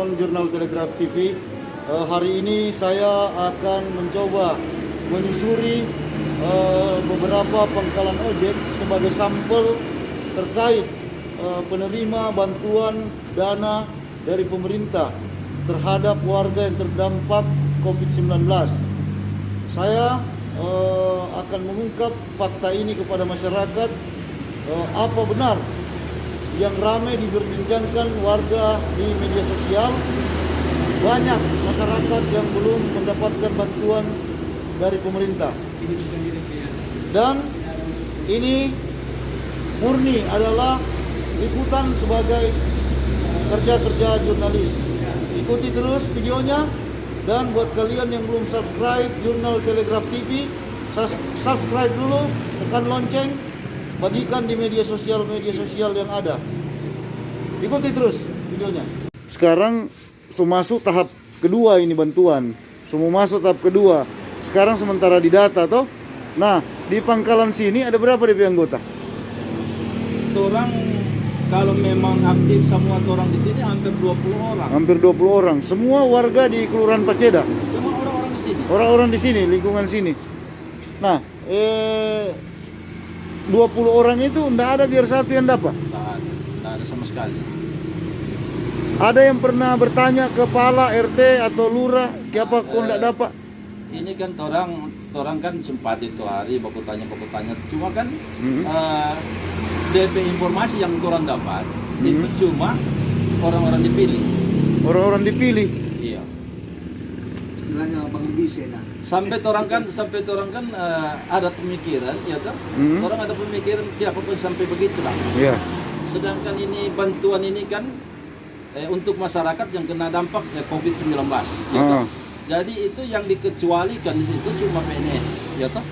penonton Jurnal Telegraf TV. Hari ini saya akan mencoba menyusuri beberapa pangkalan ojek sebagai sampel terkait penerima bantuan dana dari pemerintah terhadap warga yang terdampak COVID-19. Saya akan mengungkap fakta ini kepada masyarakat. Apa benar yang ramai diperbincangkan warga di media sosial? Banyak masyarakat yang belum mendapatkan bantuan dari pemerintah. Dan ini murni adalah liputan sebagai kerja-kerja jurnalis. Ikuti terus videonya, dan buat kalian yang belum subscribe Jurnal Telegraf TV, subscribe dulu, tekan lonceng, bagikan di media sosial yang ada. Ikuti terus videonya. Sekarang masuk tahap kedua ini bantuan. Semua masuk tahap kedua. Sekarang sementara di data toh. Nah, di pangkalan sini ada berapa DP anggota? Orang kalau memang aktif semua orang di sini hampir 20 orang. Hampir 20 orang. Semua warga di Kelurahan Paceda. Cuma orang-orang di sini. Orang-orang di sini, lingkungan sini. Nah, 20 orang itu enggak ada biar satu yang dapat. Tidak ada sama sekali. Ada yang pernah bertanya ke kepala RT atau lurah, siapa kok enggak dapat? Ini kan orang kan sempat itu hari baku tanya. Cuma kan DP informasi yang orang dapat itu cuma orang-orang dipilih. Orang-orang dipilih. Iya. Istilahnya Bang Bise nah. Sampai orang kan ada pemikiran, ya toh? Orang ada pemikiran siapa pun sampai begitulah. Iya. Sedangkan ini bantuan ini kan untuk masyarakat yang kena dampak COVID-19, ya toh? Jadi itu yang dikecualikan di situ cuma PNS, ya toh?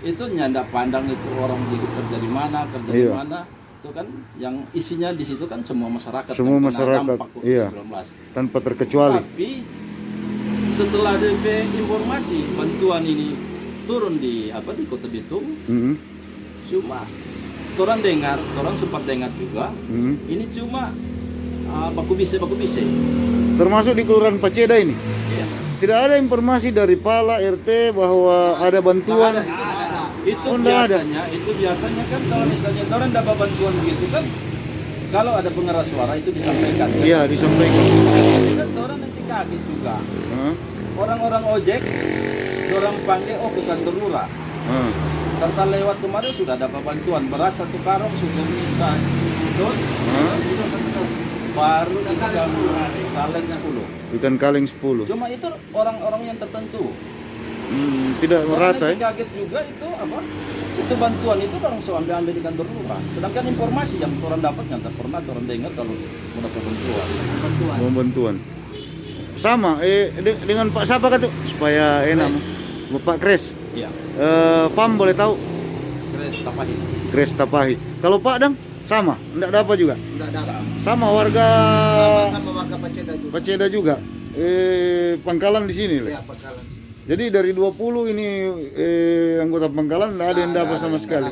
Itu nyandak pandang itu orang kerja di mana, di mana, itu kan yang isinya di situ kan semua masyarakat. Semua yang masyarakat, kena dampak COVID-19. iya. Tanpa terkecuali. Tapi setelah DP informasi bantuan ini turun di Kota Bitung, cuma orang dengar, orang sempat dengar juga, ini cuma baku bise. Termasuk di Kelurahan Paceda ini. Iya. Tidak ada informasi dari Pala RT bahwa ada bantuan. Itu biasanya kan kalau misalnya orang dapat bantuan begitu kan, kalau ada pengeras suara itu disampaikan. Iya, disampaikan. Jadi kan orang nanti kaget juga. Orang-orang ojek, orang panggil ke kantor lurah. Serta lewat kemarin sudah dapat bantuan beras 1 karung sudah bisa terus. Baru Ikan kaleng 10. Cuma itu orang-orang yang tertentu. Tidak merata ya. Kaget juga itu apa? Itu bantuan itu orang ambil di kantor lurah. Sedangkan informasi yang orang dapat yang tak pernah orang dengar kalau mau dapat bantuan. Sama dengan Pak siapa kan tuh supaya enak. Bapak Kres. Iya. Pam boleh tahu? Kres Tapahit. Kalau Pak Dang sama, enggak dapat juga? Enggak dapat. Sama warga warga Paceda juga. Paceda juga. Pangkalan di sini. Iya, pangkalan. Jadi dari 20 ini anggota pangkalan enggak ada yang dapat sama sekali.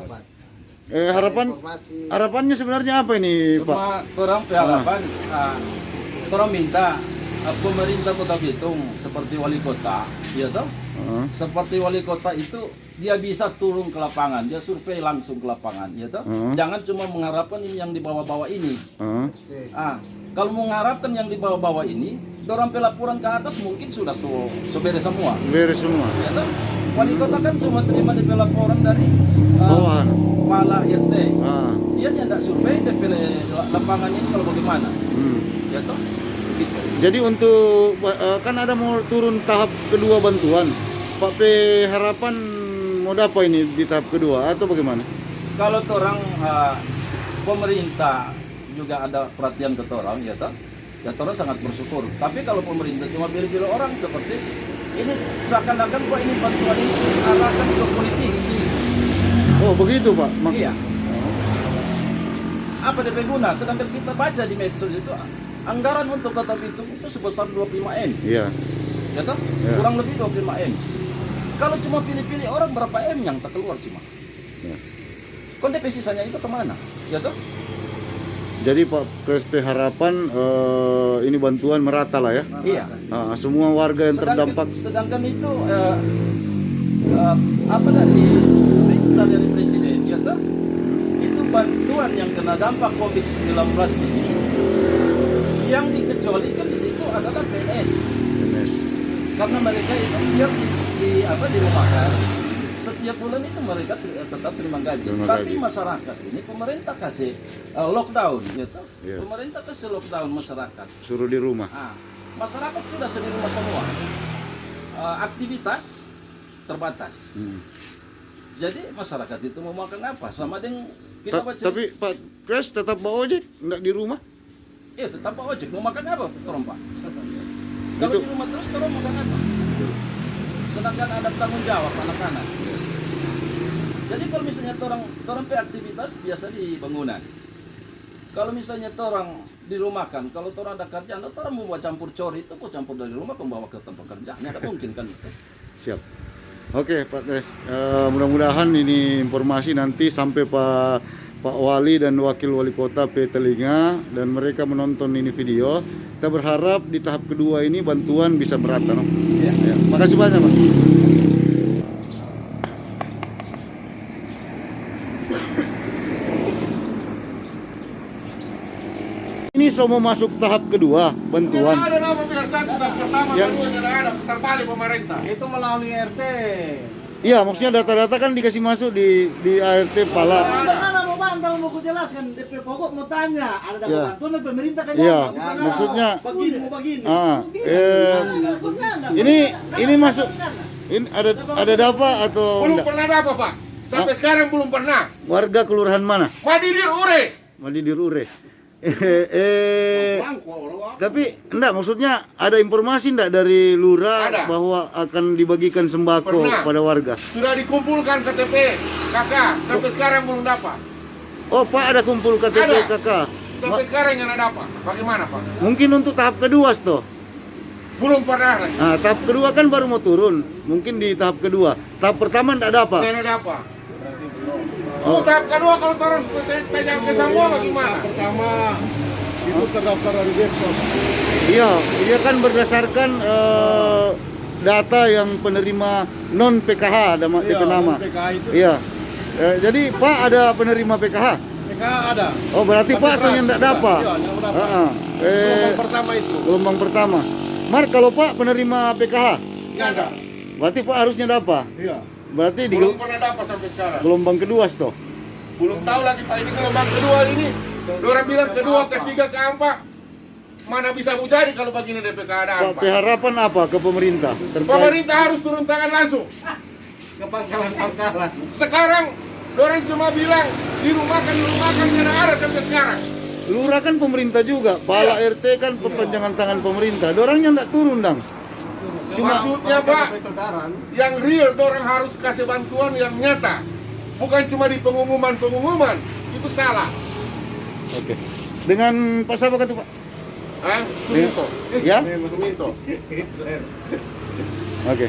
Harapannya sebenarnya apa ini, Pak? Cuma orang harapan orang minta pemerintah Kota Bitung seperti wali kota, ya toh? Seperti wali kota itu dia bisa turun ke lapangan, dia survei langsung ke lapangan, ya toh? Jangan cuma mengharapkan ini yang di bawah-bawah ini. Kalau mengharapkan yang di bawah-bawah ini, dorong pelaporan ke atas mungkin sudah beres semua. Beres semua. Ya toh? Wali kota kan cuma terima di pelaporan dari kepala RT. Dia tidak survei di lapangan ini kalau bagaimana. Ya toh? Gitu. Jadi untuk kan ada mau turun tahap kedua bantuan, Pak P harapan mau dapat ini di tahap kedua atau bagaimana? Kalau orang pemerintah juga ada perhatian ke orang, ya toh, ya orang sangat bersyukur. Tapi kalau pemerintah cuma pilih-pilih orang seperti ini seakan-akan kok ini bantuan ini diarahkan ke politik. Oh begitu Pak? Iya. Apa DP guna? Sedangkan kita baca di medsos itu anggaran untuk Kota Bitung itu sebesar 25M. Iya. Ya toh? Ya. Kurang lebih 25M. Kalau cuma pilih-pilih orang berapa M yang tak keluar cuma. Ya. Kon DP sisanya itu kemana? Ya toh? Jadi Pak KSP harapan ini bantuan merata lah ya. Iya. Semua warga yang terdampak. Sedangkan itu apa tadi perintah dari presiden ya toh? Itu bantuan yang kena dampak COVID-19 ini yang dikecualikan di situ adalah PNS. Karena mereka itu biar dirumahkan. Setiap bulan itu mereka tetap terima gaji. Tapi masyarakat ini pemerintah kasih lockdown gitu. Yeah. Pemerintah kasih lockdown masyarakat. Suruh di rumah. Masyarakat sudah di rumah semua. Aktivitas terbatas. Jadi masyarakat itu mau makan apa? Sama dengan kita baca. Tapi Pak Kres tetap bawa ojek, enggak di rumah? Iya, tetap bawa ojek. Mau makan apa, Torong Pak? Kalau di rumah terus Torong makan apa? Sedangkan ada tanggung jawab anak-anak. Jadi kalau misalnya orang aktivitas biasa di bangunan. Kalau misalnya orang dirumahkan, kalau orang ada kerjaan, orang mau buat campur cori itu mau campur dari rumah membawa ke tempat kerjaan. Tidak mungkin kan itu. Siap. Oke Pak Kres, mudah-mudahan ini informasi nanti sampai Pak Wali dan Wakil Wali Kota P Telinga dan mereka menonton ini video. Kita berharap di tahap kedua ini bantuan bisa merata. No? Ya. Makasih banyak Pak. Ini semua masuk tahap kedua bantuan. Tidak ada nama biar satu, tahap pertama, kedua tidak ada, terbalik pemerintah. Itu melalui RT. Iya, maksudnya data-data kan dikasih masuk di ART Pala. Mana mau bantah mau jelaskan DP pokok mau tanya ada dapat bantuan dari pemerintah kan? Iya, maksudnya begini mau begini. Ini masuk ini ada dapa atau Belum enggak? pernah ada Pak. Sampai sekarang belum pernah. Warga kelurahan mana? Madidir Ure. Madidir Ure. Tapi enggak, maksudnya ada informasi enggak dari lurah Ada. bahwa akan dibagikan sembako Pernah. pada warga? Sudah dikumpulkan KTP kakak, sampai sekarang belum dapat. Oh Pak, ada kumpul KTP Ada. kakak. Sampai sekarang yang ada dapat. Bagaimana Pak? Mungkin untuk tahap kedua toh. Belum pernah lagi. Nah, tahap kedua kan baru mau turun. Mungkin di tahap kedua. Tahap pertama enggak ada apa? Yang ada dapat. Oh. Tahap kedua kalau orang tajam ke semua bagaimana? Pertama itu terdaftar dari Depsos. Iya, dia kan berdasarkan data yang penerima non PKH ada DP nama. PKH itu Iya. Jadi Pak ada penerima PKH? PKH ada. Oh, berarti Pak soalnya enggak dapat. Iya, enggak dapat. Heeh. Gelombang pertama itu. Gelombang pertama. Mar, kalau Pak penerima PKH, Nggak ada. berarti Pak harusnya dapat. Iya. Berarti di Belum pernah dapat sampai sekarang. gelombang kedua toh. Belum tahu lagi Pak, ini gelombang kedua ini. Orang bilang kedua, ketiga, keempat. Mana bisa mau jadi kalau begini DP keadaan Pak, Pak. harapan apa ke pemerintah? Pemerintah harus turun tangan langsung. Ke pangkalan-pangkalan. Sekarang orang cuma bilang dirumahkan tidak ada sampai sekarang. Lurah kan pemerintah juga, Pala RT kan perpanjangan tangan pemerintah. Dorangnya enggak turun, Dang. Maksudnya Pak, yang real orang harus kasih bantuan yang nyata. Bukan cuma di pengumuman-pengumuman. Itu salah. Oke. Dengan Pak siapa kata Pak? Suminto. Ya? Suminto. Oke.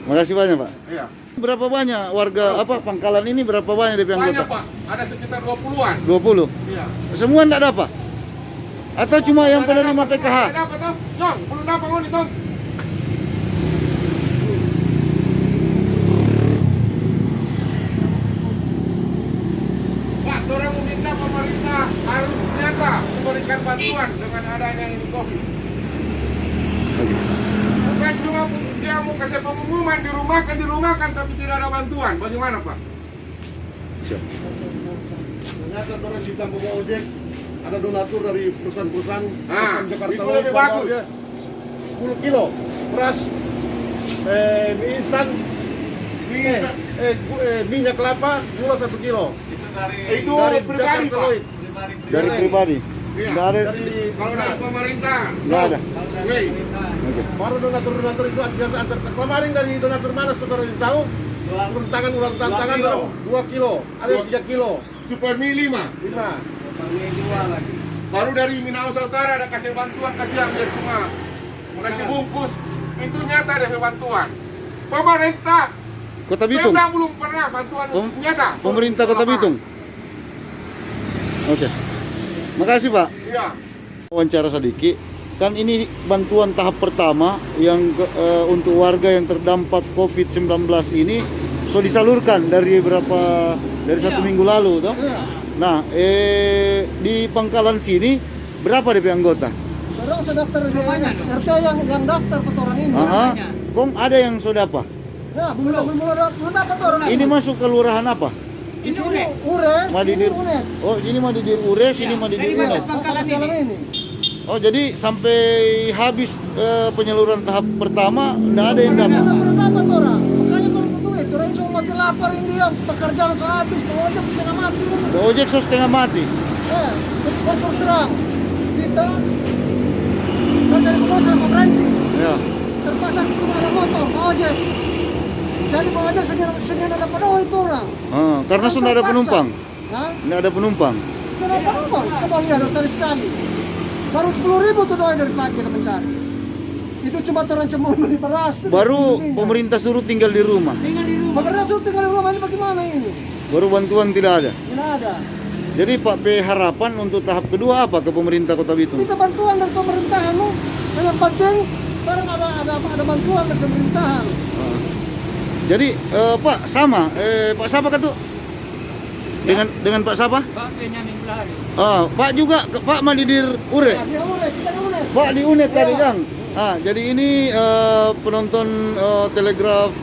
Makasih banyak, Pak. Iya. Berapa banyak warga Pangkalan ini berapa banyak DP Banyak anggota? Pak, ada sekitar 20-an. 20. Iya. Semua enggak dapat? Atau cuma yang penerima PKH? Tidak dapat toh? Jong, belum dapat mau nih, Tom. Pak, orang meminta pemerintah harus nyata memberikan bantuan dengan adanya ini COVID. Bukan cuma dia mau kasih pengumuman dirumahkan tapi tidak ada bantuan. Bagaimana Pak? Siap. Ternyata orang di Kampung Ojek ada donatur dari perusahaan-perusahaan Jakarta itu lebih bagus. 10 kilo beras, mie instan, minyak kelapa, gula 1 kilo. Itu Dari pribadi Jakarta Pak. Lloyd. Dari pribadi. Iya. Enggak ada. Kalau dari pemerintah, Enggak ada. Wei, Oke. Baru donatur itu biasa antar kemarin dari donatur mana saudara tahu? Turun tangan 2 kilo, ada 3 kilo, super mie 5. 5. Baru dari Minahasa Utara ada kasih bantuan, kasih hampir cuma kasih bungkus. Itu nyata ada bantuan. Pemerintah Kota Bitung. Pemda belum pernah bantuan nyata. Pemerintah Kota Bitung. Oke. Makasih Pak. Iya. Wawancara sedikit. Kan ini bantuan tahap pertama yang untuk warga yang terdampak COVID-19 ini sudah disalurkan dari satu minggu lalu toh. Nah, di Pangkalan sini berapa DP anggota? Orang sudah daftar di RT yang daftar ke orang ini. Kong ada yang sudah apa? Ya, belum dapat orang Ini masuk kelurahan apa? Di sini Ure, Madidir. Unet. Oh, ini Madidir Ure, sini Madidir Unet. Pangkalan ini. Oh, jadi sampai habis penyaluran tahap pertama enggak ada yang dapat. Kita pernah dapat orang. Makanya turun ke duit. Orang semua mati lapar ini dia. Pekerjaan sudah habis, pengojek setengah mati. Ojek so setengah mati. Terus terang. Kita kan dari penojek mau berhenti. Ya. Terpaksa cuma ada motor, ojek. Jadi pengojek sekian ada penuh itu orang. Karena sudah ada penumpang. Hah? Enggak ada penumpang. Tidak ada penumpang. Coba lihat tadi sekali. Baru 10.000 tuh doi dari pagi kita mencari. Itu cuma orang cuma beli beras. Baru pemerintah suruh tinggal di rumah. Pemerintah suruh tinggal di rumah ini bagaimana ini? Baru bantuan tidak ada. Tidak ada. Jadi Pak P harapan untuk tahap kedua apa ke pemerintah Kota Bitung? Minta bantuan dari pemerintahan loh. Yang penting sekarang ada bantuan dari pemerintahan. Jadi Pak sama Pak siapa kan tuh? Dengan Pak siapa? Pak Benyamin Pelari. Pak juga Pak Madidir Ure. Nah, dia unet, kita di unet. Pak di Unet tadi Iya. Kang. Jadi ini penonton Telegraf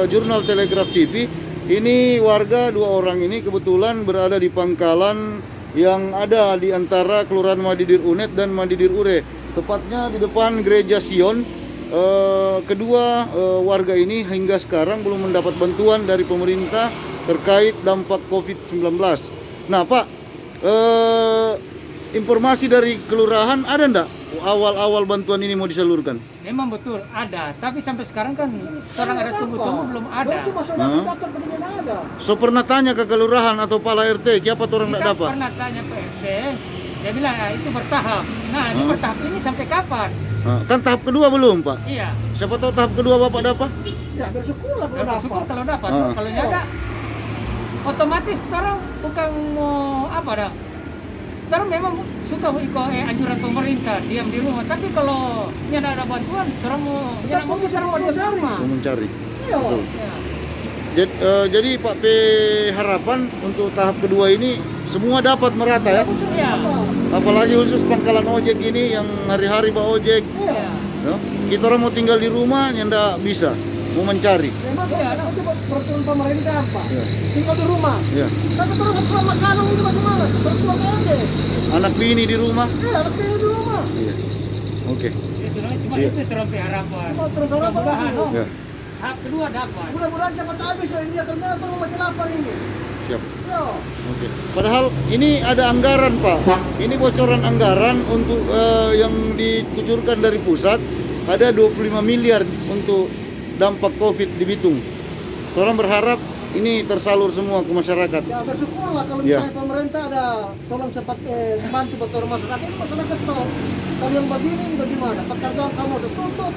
Jurnal Telegraf TV. Ini warga 2 orang ini kebetulan berada di Pangkalan yang ada di antara Kelurahan Madidir Unet dan Madidir Ure. Tepatnya di depan Gereja Sion. Kedua warga ini hingga sekarang belum mendapat bantuan dari pemerintah terkait dampak COVID-19. Nah Pak, informasi dari kelurahan ada enggak awal-awal bantuan ini mau disalurkan? Memang betul ada, tapi sampai sekarang kan orang ada tunggu-tunggu belum ada. Baru cuma sudah daftar tapi tidak ada. So pernah tanya ke kelurahan atau Pala RT, siapa orang enggak Kita dapat? pernah tanya Pak RT, dia bilang ya, itu bertahap. Nah ini bertahap ini sampai kapan? Kan tahap kedua belum Pak? Iya. Siapa tahu tahap kedua Bapak dapat? Ya bersyukurlah kalau Kalau syukur dapat. kalau dapat, Ah. kalau nggak ada, otomatis orang bukan mau apa dah. Orang memang suka mau ikut anjuran pemerintah diam di rumah, tapi kalau tidak ada bantuan, orang mau tidak mau kita mau di rumah. Mau mencari. Iya. Ya. Jadi Pak P harapan untuk tahap kedua ini semua dapat merata ya? Iya. Apalagi khusus Pangkalan ojek ini yang hari-hari Pak ojek. Iya. Ya? Kita orang mau tinggal di rumah yang enggak bisa, mau mencari. Memang itu peraturan pemerintah apa? Ya. Tinggal di rumah. Ya. Tapi terus selama makanan itu bagaimana? Terus pulang aja. Anak bini di rumah. Iya, anak ini di rumah. Iya. Oke. Itu cuma Iya. itu terus harapan. Cuma terus harapan Mudah-mudahan, itu. oh, Ya, tahap kedua dapat. Mudah-mudahan cepat habis ya ini kerja atau mati lapar ini. siap. Ya. Oke. Padahal ini ada anggaran Pak. Ini bocoran anggaran untuk yang dikucurkan dari pusat ada 25 miliar untuk dampak COVID di Bitung. Orang berharap ini tersalur semua ke masyarakat. Ya bersyukurlah kalau Ya. misalnya pemerintah ada tolong cepat bantu betul masyarakat. Ini masyarakat tahu kalau yang begini bagaimana? Pekerjaan kamu udah tutup.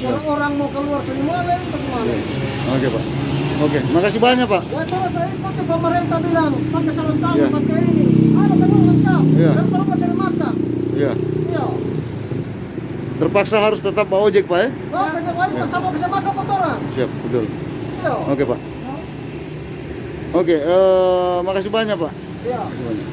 Orang-orang mau keluar dari mana ini bagaimana? Oke Pak. Oke, makasih banyak Pak. Ya terus saya pakai pemerintah bilang pakai sarung tangan Ya. pakai ini. Ada kan lengkap. Ya. Dan kalau pakai makan. Ya. Iya. Terpaksa harus tetap Pak ojek Pak ya? Oh, banyak lagi bersama bisa makan kotoran. Siap, betul. Iya. Oke Pak. Oke, makasih banyak Pak. Iya. Makasih banyak.